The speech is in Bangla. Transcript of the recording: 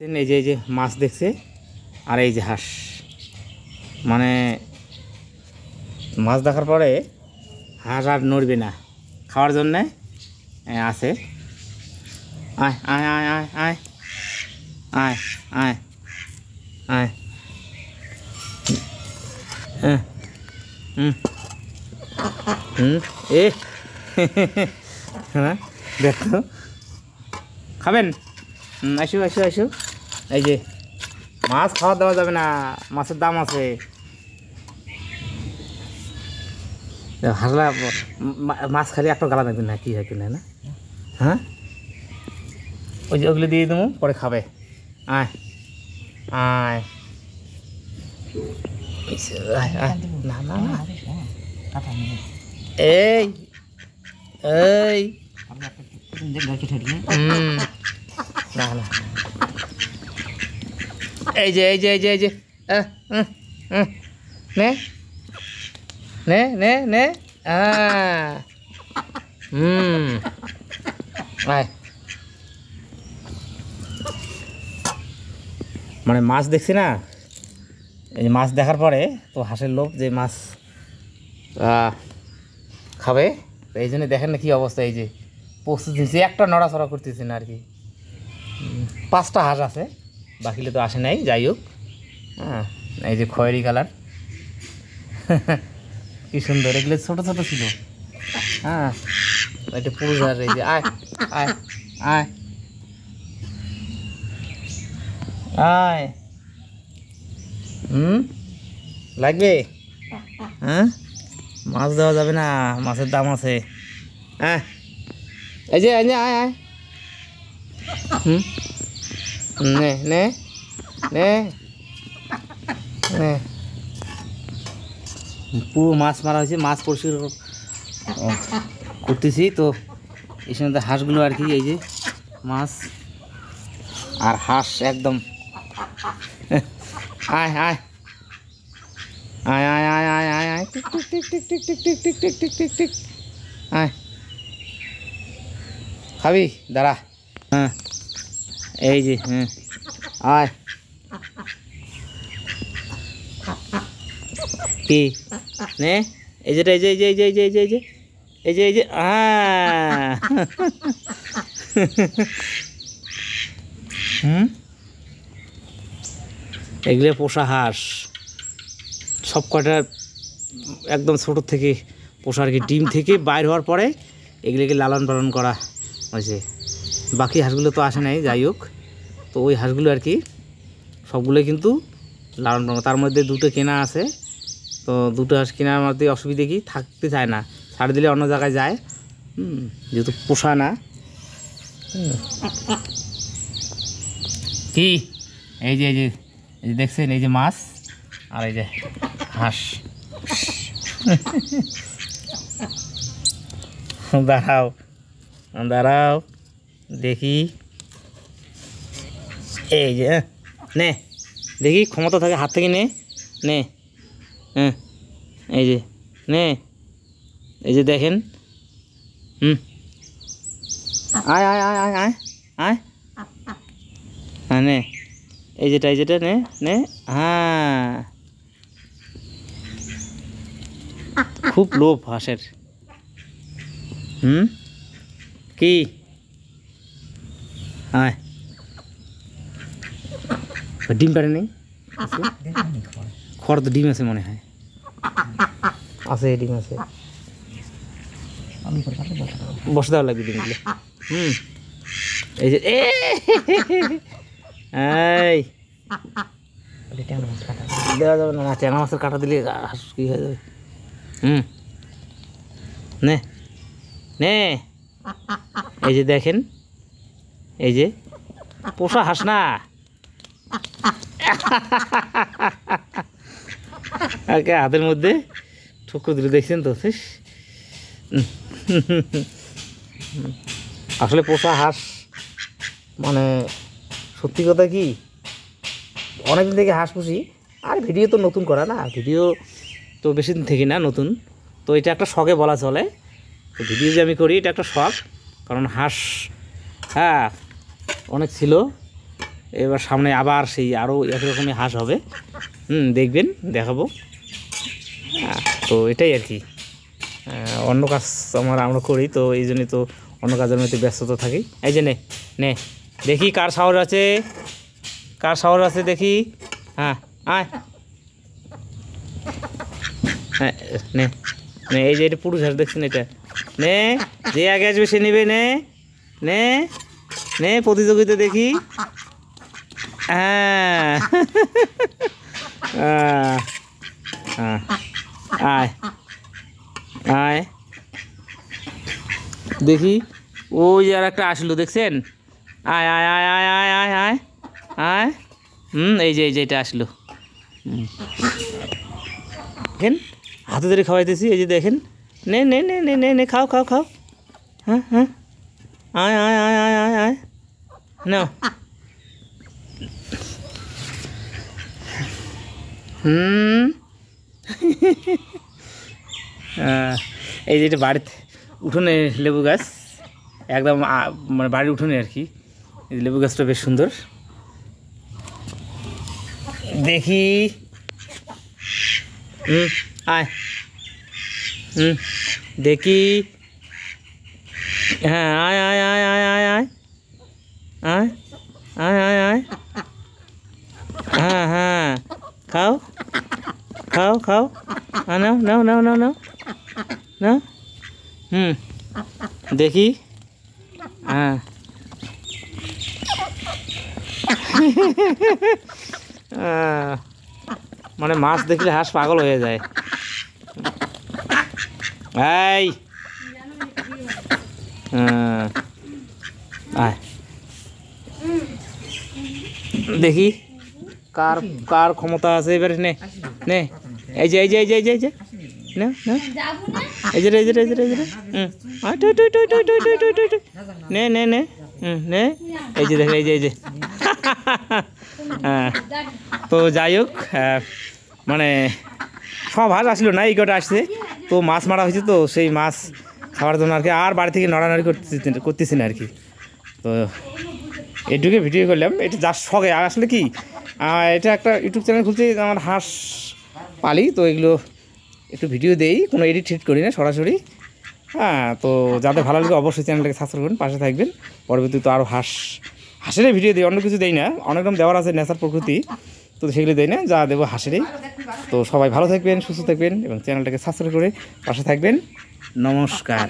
এই যে মাছ দেখছে আর এই যে হাঁস, মানে মাছ দেখার পরে হাঁস আর নড়বে না, খাওয়ার জন্যে আছে। আয় আয় আয় আয় আয় আয় আয় আয় এ হ্যাঁ দেখো, খাবেন? আসো আসো আসো। এই যে মাছ খাওয়া দেওয়া যাবে না, মাছের দাম আছে। হাসলা মাছ খালি একটা গালা দেখবেন না, কি হয় কিনা না? হ্যাঁ ওই যে ওগুলো দিয়ে দেবো, পরে খাবে। আয় আয় না না না, এই এই না না, এই যে এই যে এই যে এই যে নে নে নে নে আয়। মানে মাছ দেখছি না, এই যে মাছ দেখার পরে তো হাঁসের লোভ যে মাছ খাবে, তো এই জন্য দেখেন না কী অবস্থা। এই যে প্রস্তুত নিচ্ছে, একটা নড়াচড়া করতেছে না আর কি। 5টা হাঁস আছে, বাকিলে তো আসে নাই, যাই হোক। হ্যাঁ এই যে খয়েরি কালার, কি সুন্দর, এগুলো ছোটো ছোটো ছিল। হ্যাঁ এটা পুরুষ হাঁস। এই যে আয় আয় আয় আয়, লাগবে? হ্যাঁ মাছ দেওয়া যাবে না, মাছের দাম আছে। হ্যাঁ এই যে আয় আয়, নে নে নে নে, পুরো মাছ মারা হয়েছে, মাছ পরিষ্কার করতেছি তো। এই সময় হাঁসগুলো আর কি, এই যে মাছ আর হাঁস একদম। আয় আয় আয় আয় আয় আয় আয় আয়, tick tick tick tick tick tick tick tick tick tick tick tick, আয় খাবি? দাঁড়া। হ্যাঁ এই যে আয়, কি নে, এই যেটা, এই যে এই যে এই যে এই যে এই যে এই যে এই যে এই যে এগুলো পোষা হাঁস সব কটা, একদম ছোটোর থেকে পোষা আর কি। ডিম থেকে বাইর হওয়ার পরে এগুলোকে লালন পালন করা হয়েছে। বাকি হাঁসগুলো তো আসে নাই, যাই হোক। তো ওই হাঁসগুলো আর কি সবগুলোই কিন্তু লালন পালন। তার মধ্যে 2টো কেনা আছে, তো 2টো হাঁস কেনার মধ্যে অসুবিধে কি, থাকতে চায় না, ছাড় দিলে অন্য জায়গায় যায়, যেহেতু পোষা না। কি এই যে এই যে এই যে দেখছেন, এই যে মাছ আর এই যে হাঁস। দাঁড়াও দাঁড়াও দেখি, এই যে নে দেখি, ক্ষমতা থাকে হাত থেকে নে নে, এই যে নে, এই যে দেখেন, আয় আয় আয় আয় আয় আয়, হ্যাঁ নে, এই যেটা নে নে, হ্যাঁ খুব লোভ হাঁসের। কি আয়, ডিম পারে নেই, খড় তো ডিম আছে মনে হয়, আছে ডিম আছে, বসে দেওয়া লাগবে ডিমগুলো। এই যে এই দেওয়া যাবে না, ট্যাংরা মাছের কাঁটা দিলে হাঁস কি হয়ে যাবে। নে নে, এই যে দেখেন, এই যে পোষা হাঁস না, হাতের মধ্যে ঠুকরো দিলে, দেখছেন তো। আসলে পোষা হাঁস মানে সত্যি কথা কি, অনেকদিন থেকে হাঁস পুষি, আর ভিডিও তো নতুন করা না, ভিডিও তো বেশি দিন থেকে না নতুন, তো এটা একটা শখে বলা চলে। তো ভিডিও যে আমি করি এটা একটা শখ, কারণ হাঁস হ্যাঁ অনেক ছিল, এবার সামনে আবার সেই আরও একরকমই হাঁস হবে, দেখবেন, দেখাবো। তো এটাই আর কি, অন্য কাজ আমরা করি, তো এই জন্যই তো অন্য কাজের মধ্যে ব্যস্ততা থাকি। এই যে নে দেখি কার সাহস আছে, কার সাহস আছে দেখি। হ্যাঁ আয়, হ্যাঁ নে, এই যে এটা পুরুষ হাঁস দেখছেন, এটা নে, যে আগে আসবে সে নেবে। নে প্রতিযোগিতা দেখি। হ্যাঁ আয় আয় দেখি, ওই আর একটা আসলো দেখছেন। আয় আয় আয় আয় আয় আয় আয় আয়, এই যে এটা আসলো। দেখেন হাতে ধরে খাওয়াইতেছি, এই যে দেখেন। নে নে নে নে নে নে খাও খাও খাও। হ্যাঁ হ্যাঁ, আয় আয় আয় আয় আয় আয় নাও। এই যে এটা বাড়িতে উঠোনে লেবু গাছ, একদম মানে বাড়ির উঠোনে আর কি। এই লেবু গাছটা বেশ সুন্দর। দেখি, আয়, দেখি। হ্যাঁ আয় আয় আয় আয় আয় আয় আয় আয় আয় আয়, হ্যাঁ হ্যাঁ খাও খাও খাও, নাও নাও নাও নাও নাও নাও। দেখি, হ্যাঁ মানে মাছ দেখলে হাঁস পাগল হয়ে যায়। এই আয় দেখি কার কার ক্ষমতা আছে এবারে। নে নে, এই যে এই যে এই যে এই যে এই যে না না, এই যে এই যে এই যে এই যে নে নে নে নে, এই যে দেখ, এই যে এই যে। হ্যাঁ, তো যাই হোক, মানে সব হাঁস আসলো না, এই কটা আসছে। তো মাছ মারা হয়েছে, তো সেই মাছ খাওয়ার জন্য আর কি, আর বাড়ি থেকে নড়ানড়ি করতেছি না আর কি। তো এটুকু ভিডিও করলাম, এটা যার শখে। আসলে কি, এটা একটা ইউটিউব চ্যানেল খুলতে আমার হাঁস পালি, তো এগুলো একটু ভিডিও দেই, কোনো এডিট ঠিক করি না, সরাসরি। হ্যাঁ, তো যাদের ভালো লাগে অবশ্যই চ্যানেলটাকে সাবস্ক্রাইব করুন, পাশে থাকবেন। পরবর্তীতে তো আরও হাঁসেরই ভিডিও দিই, অন্য কিছু দেই না। অনেক রকম দেওয়ার আছে, নেচার প্রকৃতি, তো সেগুলো দেই না, যা দেবো হাঁসেরই। তো সবাই ভালো থাকবেন, সুস্থ থাকবেন এবং চ্যানেলটাকে সাবস্ক্রাইব করে পাশে থাকবেন। নমস্কার।